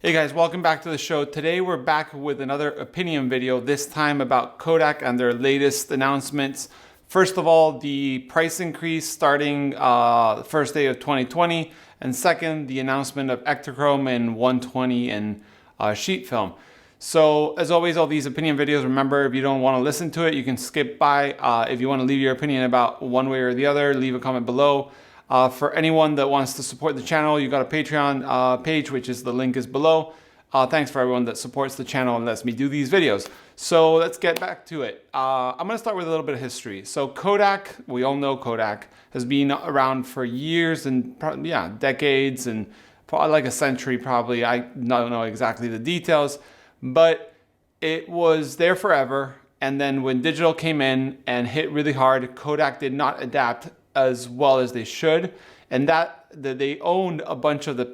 Hey guys, welcome back to the show. Today we're back with another opinion video, this time about Kodak and their latest announcements. First of all, the price increase starting the first day of 2020, and second, the announcement of Ektachrome in 120 and sheet film. So as always, all these opinion videos, remember, if you don't want to listen to it, you can skip by. If you want to leave your opinion about one way or the other, leave a comment below. For anyone that wants to support the channel, you got a Patreon page, which is the link is below. Thanks for everyone that supports the channel and lets me do these videos. So let's get back to it. I'm going to start with a little bit of history. So Kodak, we all know Kodak, has been around for years and decades and probably like a century probably. I don't know exactly the details, but it was there forever. And then when digital came in and hit really hard, Kodak did not adapt as well as they should, and that they owned a bunch of the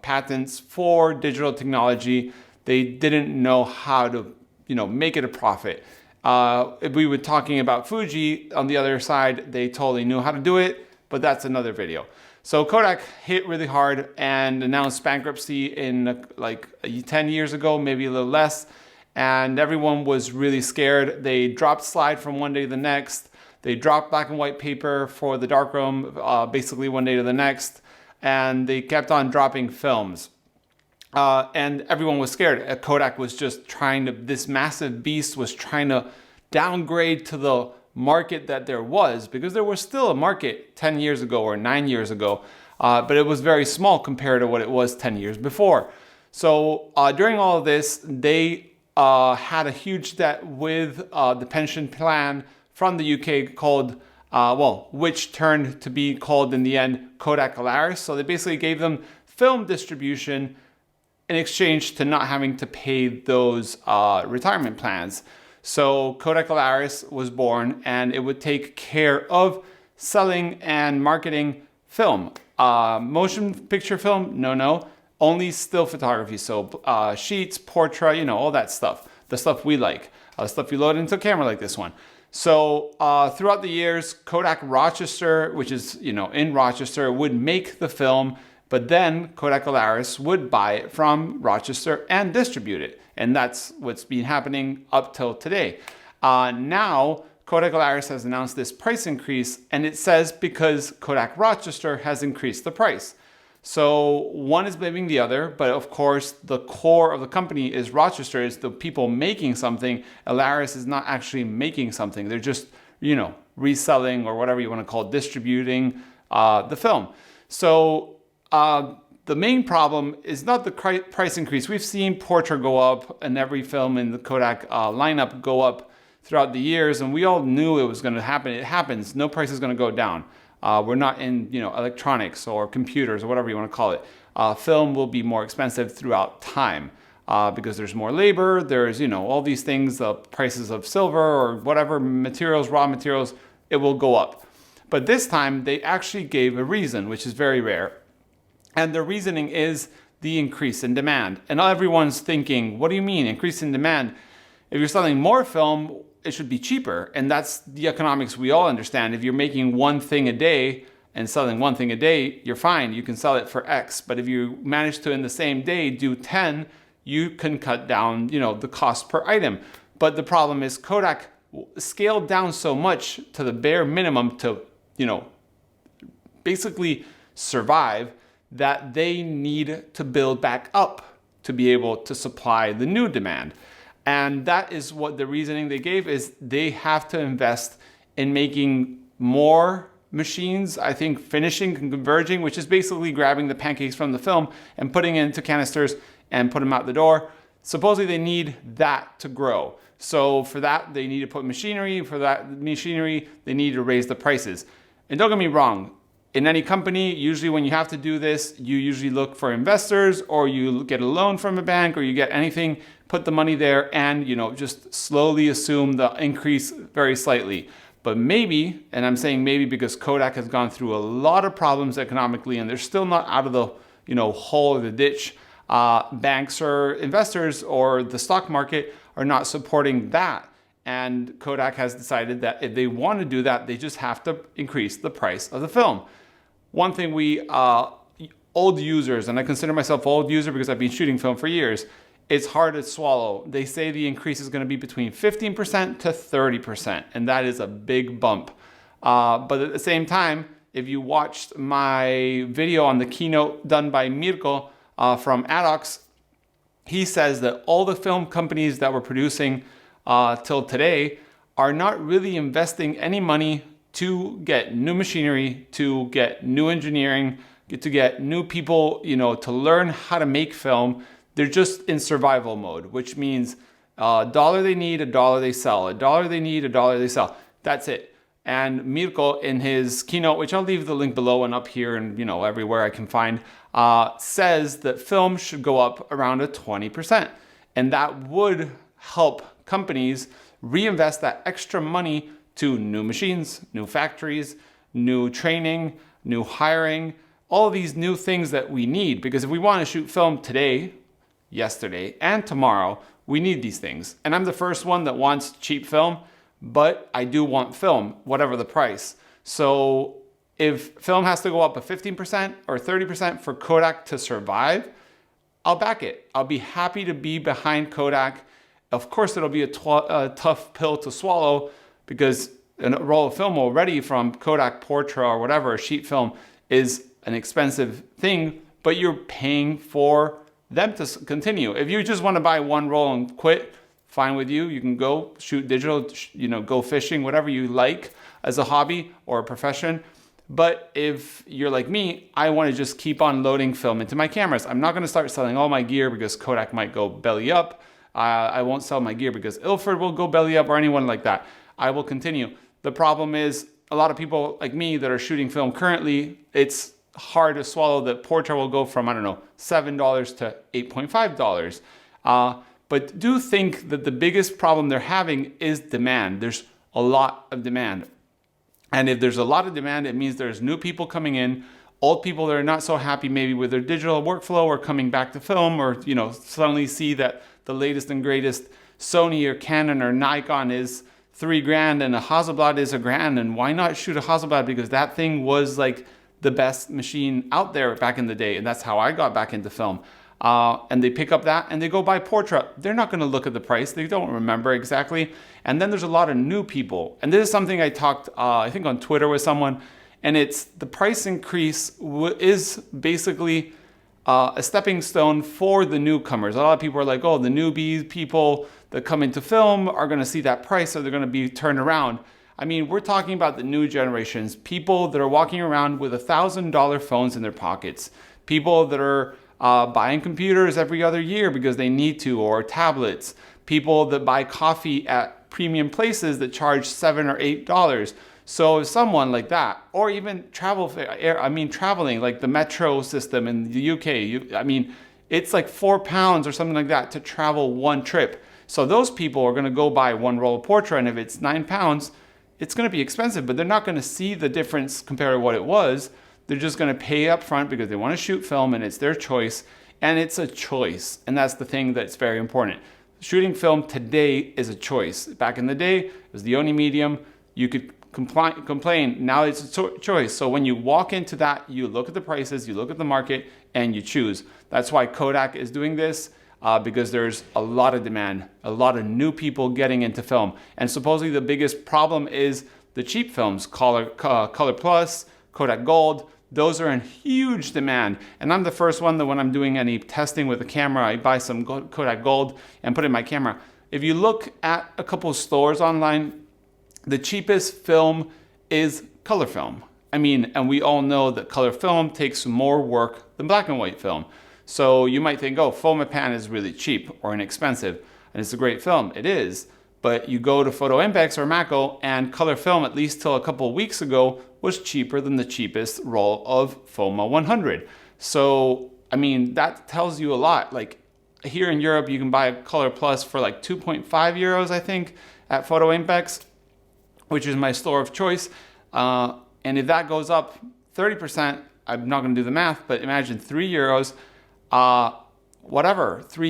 patents for digital technology. They didn't know how to, make it a profit. If we were talking about Fuji, on the other side, they totally knew how to do it, but that's another video. So Kodak hit really hard and announced bankruptcy in like 10 years ago, maybe a little less, and everyone was really scared. They dropped slide from one day to the next. They dropped black and white paper for the darkroom basically one day to the next, and they kept on dropping films. And everyone was scared. Kodak was just this massive beast was trying to downgrade to the market that there was, because there was still a market 10 years ago or 9 years ago, but it was very small compared to what it was 10 years before. So during all of this, they had a huge debt with the pension plan from the UK called, which turned to be called in the end Kodak Alaris. So they basically gave them film distribution in exchange to not having to pay those retirement plans. So Kodak Alaris was born, and it would take care of selling and marketing film. Motion picture film, no. Only still photography. So sheets, portrait, all that stuff. The stuff we like. The stuff you load into a camera like this one. So throughout the years, Kodak Rochester, which is in Rochester, would make the film, but then Kodak Alaris would buy it from Rochester and distribute it, and that's what's been happening up till today. Now Kodak Alaris has announced this price increase, and it says because Kodak Rochester has increased the price. So one is blaming the other, but of course the core of the company is Rochester, is the people making something. Alaris is not actually making something. They're just, reselling, or whatever you want to call it, distributing the film. So the main problem is not the price increase. We've seen Portra go up and every film in the Kodak lineup go up throughout the years, and we all knew it was going to happen. It happens. No price is going to go down. We're not in electronics or computers or whatever you want to call it. Film will be more expensive throughout time because there's more labor. There's all these things, the prices of silver or whatever materials, raw materials, it will go up. But this time they actually gave a reason, which is very rare. And the reasoning is the increase in demand. And everyone's thinking, what do you mean increase in demand? If you're selling more film, it should be cheaper. And that's the economics we all understand. If you're making one thing a day and selling one thing a day, you're fine. You can sell it for X. But if you manage to in the same day do 10, you can cut down, the cost per item. But the problem is Kodak scaled down so much to the bare minimum to, basically survive, that they need to build back up to be able to supply the new demand. And that is what the reasoning they gave is they have to invest in making more machines, I think finishing and converging, which is basically grabbing the pancakes from the film and putting it into canisters and put them out the door. Supposedly they need that to grow. So for that, they need to put machinery. For that machinery, they need to raise the prices. And don't get me wrong, in any company, usually when you have to do this, you usually look for investors, or you get a loan from a bank, or you get anything, put the money there, and just slowly assume the increase very slightly. But maybe, and I'm saying maybe because Kodak has gone through a lot of problems economically, and they're still not out of the hole of the ditch. Banks or investors or the stock market are not supporting that. And Kodak has decided that if they want to do that, they just have to increase the price of the film. One thing we old users, and I consider myself an old user because I've been shooting film for years, it's hard to swallow. They say the increase is going to be between 15% to 30%, and that is a big bump. But at the same time, if you watched my video on the keynote done by Mirko from Adox, he says that all the film companies that were producing till today are not really investing any money to get new machinery, to get new engineering, to get new people, to learn how to make film. They're just in survival mode, which means a dollar they need, a dollar they sell, a dollar they need, a dollar they sell. That's it. And Mirko, in his keynote, which I'll leave the link below and up here and everywhere I can find, says that film should go up around 20. And that would help companies reinvest that extra money to new machines, new factories, new training, new hiring, all these new things that we need. Because if we want to shoot film today, yesterday, and tomorrow, we need these things. And I'm the first one that wants cheap film, but I do want film, whatever the price. So if film has to go up 15% or 30% for Kodak to survive, I'll back it. I'll be happy to be behind Kodak. Of course, it'll be a tough pill to swallow because a roll of film already from Kodak Portra or whatever, a sheet film, is an expensive thing, but you're paying for them to continue. If you just want to buy one roll and quit, fine with you. You can go shoot digital, go fishing, whatever you like as a hobby or a profession. But if you're like me, I want to just keep on loading film into my cameras. I'm not going to start selling all my gear because Kodak might go belly up. I won't sell my gear because Ilford will go belly up or anyone like that. I will continue. The problem is a lot of people like me that are shooting film currently, it's hard to swallow that Portra will go from, $7 to $8.5. But do think that the biggest problem they're having is demand. There's a lot of demand. And if there's a lot of demand, it means there's new people coming in, old people that are not so happy maybe with their digital workflow or coming back to film, or suddenly see that the latest and greatest Sony or Canon or Nikon is $3,000 and a Hasselblad is $1,000. And why not shoot a Hasselblad? Because that thing was like the best machine out there back in the day. And that's how I got back into film. And they pick up that and they go buy Portra. They're not going to look at the price. They don't remember exactly. And then there's a lot of new people. And this is something I talked, I think on Twitter with someone, and it's the price increase is basically a stepping stone for the newcomers. A lot of people are like, oh, the newbies, people that come into film are going to see that price, so they're going to be turned around. I mean, we're talking about the new generations, people that are walking around with $1,000 phones in their pockets, people that are buying computers every other year because they need to, or tablets, people that buy coffee at premium places that charge $7 or $8. So if someone like that, or even traveling like the metro system in the UK, it's like £4 or something like that to travel one trip. So those people are going to go buy one roll of Portra, and if it's £9, it's going to be expensive, but they're not going to see the difference compared to what it was. They're just going to pay up front because they want to shoot film and it's their choice. And it's a choice. And that's the thing that's very important. Shooting film today is a choice. Back in the day, it was the only medium. You could complain. Now it's a choice. So when you walk into that, you look at the prices, you look at the market, and you choose. That's why Kodak is doing this, because there's a lot of demand, a lot of new people getting into film. And supposedly the biggest problem is the cheap films, Color Plus, Kodak Gold. Those are in huge demand. And I'm the first one that when I'm doing any testing with a camera, I buy some Kodak Gold and put it in my camera. If you look at a couple stores online, the cheapest film is color film. And we all know that color film takes more work than black and white film. So you might think, oh, Fomapan is really cheap or inexpensive, and it's a great film. It is. But you go to Photo-Impex or Mako, and color film, at least till a couple of weeks ago, was cheaper than the cheapest roll of Foma 100. So, that tells you a lot. Like here in Europe, you can buy a Color Plus for like 2.5 euros, I think, at Photo-Impex, which is my store of choice. And if that goes up 30%, I'm not going to do the math, but imagine 3 euros, 3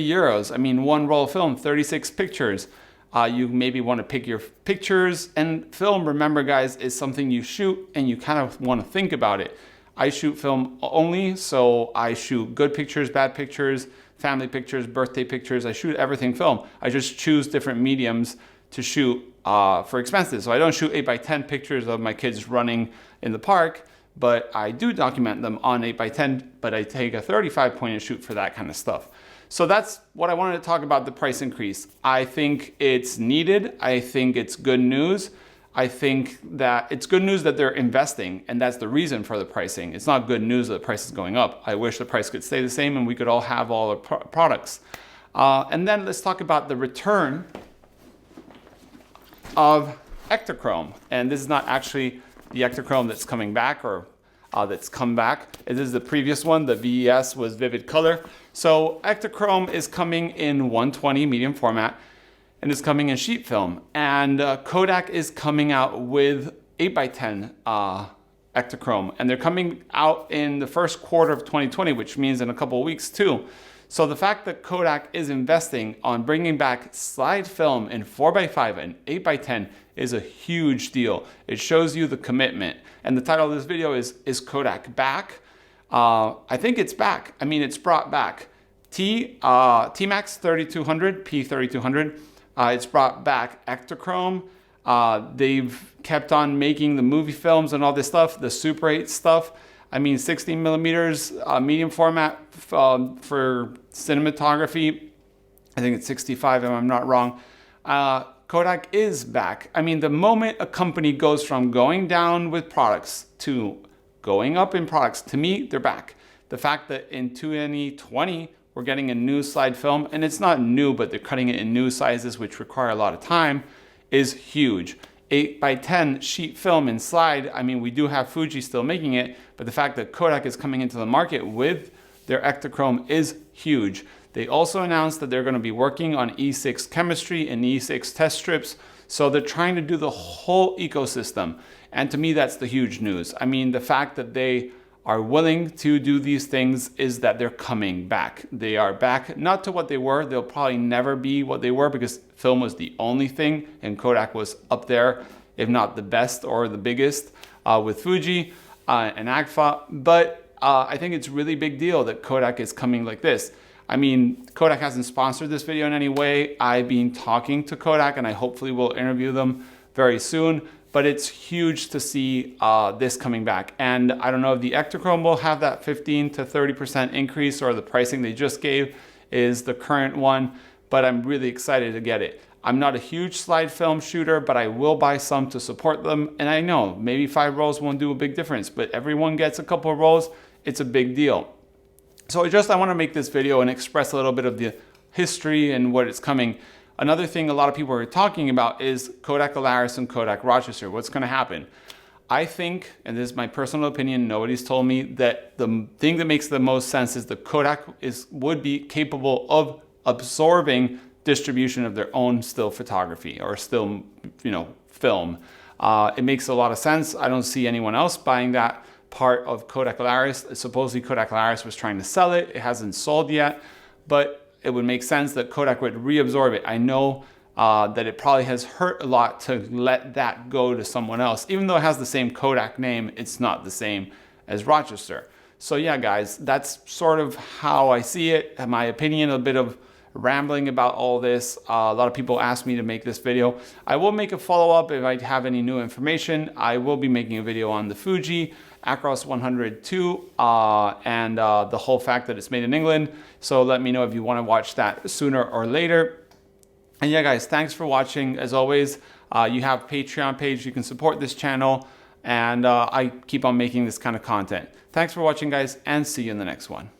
euros. One roll of film, 36 pictures. You maybe want to pick your pictures, and film, remember guys, is something you shoot and you kind of want to think about it. I shoot film only, so I shoot good pictures, bad pictures, family pictures, birthday pictures. I shoot everything film. I just choose different mediums to shoot for expenses. So I don't shoot 8x10 pictures of my kids running in the park, but I do document them on 8x10, but I take a 35 point and shoot for that kind of stuff. So that's what I wanted to talk about, the price increase. I think it's needed. I think it's good news. I think that it's good news that they're investing, and that's the reason for the pricing. It's not good news that the price is going up. I wish the price could stay the same and we could all have all the products. And then let's talk about the return of Ektachrome. And this is not actually the Ektachrome that's coming back or that's come back. It is the previous one. The VES was vivid color. So Ektachrome is coming in 120 medium format, and it's coming in sheet film. And Kodak is coming out with 8x10 Ektachrome, and they're coming out in the first quarter of 2020, which means in a couple of weeks too. So the fact that Kodak is investing on bringing back slide film in 4x5 and 8x10 is a huge deal. It shows you the commitment. And the title of this video is Kodak back? I think it's back. I mean, it's brought back Tmax 3200, P3200. It's brought back Ektachrome. They've kept on making the movie films and all this stuff, the Super 8 stuff. I mean, 16 millimeters, medium format for cinematography. I think it's 65 if I'm not wrong. Kodak is back. I mean, the moment a company goes from going down with products to going up in products, to me, they're back. The fact that in 2020, we're getting a new slide film, and it's not new, but they're cutting it in new sizes, which require a lot of time, is huge. 8x10 sheet film in slide, I mean, we do have Fuji still making it, but the fact that Kodak is coming into the market with their Ektachrome is huge. They also announced that they're going to be working on E6 chemistry and E6 test strips, so they're trying to do the whole ecosystem. And to me, that's the huge news. I mean, the fact that they are willing to do these things is that they're coming back. They are back, not to what they were. They'll probably never be what they were because film was the only thing, and Kodak was up there, if not the best or the biggest, with Fuji and Agfa. But I think it's a really big deal that Kodak is coming like this. I mean, Kodak hasn't sponsored this video in any way. I've been talking to Kodak, and I hopefully will interview them very soon. But it's huge to see this coming back. And I don't know if the Ektachrome will have that 15 to 30% increase, or the pricing they just gave is the current one, but I'm really excited to get it. I'm not a huge slide film shooter, but I will buy some to support them. And I know maybe 5 rolls won't do a big difference, but everyone gets a couple of rolls, it's a big deal. So I want to make this video and express a little bit of the history and what is coming. Another thing a lot of people are talking about is Kodak Alaris and Kodak Rochester. What's going to happen? I think, and this is my personal opinion, nobody's told me, that the thing that makes the most sense is the Kodak would be capable of absorbing distribution of their own still photography or still, film. It makes a lot of sense. I don't see anyone else buying that part of Kodak Alaris. Supposedly Kodak Alaris was trying to sell it. It hasn't sold yet, but it would make sense that Kodak would reabsorb it. I know that it probably has hurt a lot to let that go to someone else. Even though it has the same Kodak name, it's not the same as Rochester. So yeah, guys, that's sort of how I see it. In my opinion, a bit of rambling about all this. A lot of people asked me to make this video. I will make a follow-up if I have any new information. I will be making a video on the Fuji Acros 102 and the whole fact that it's made in England. So let me know if you want to watch that sooner or later. And yeah, guys, thanks for watching. As always, you have Patreon page. You can support this channel, and I keep on making this kind of content. Thanks for watching, guys, and see you in the next one.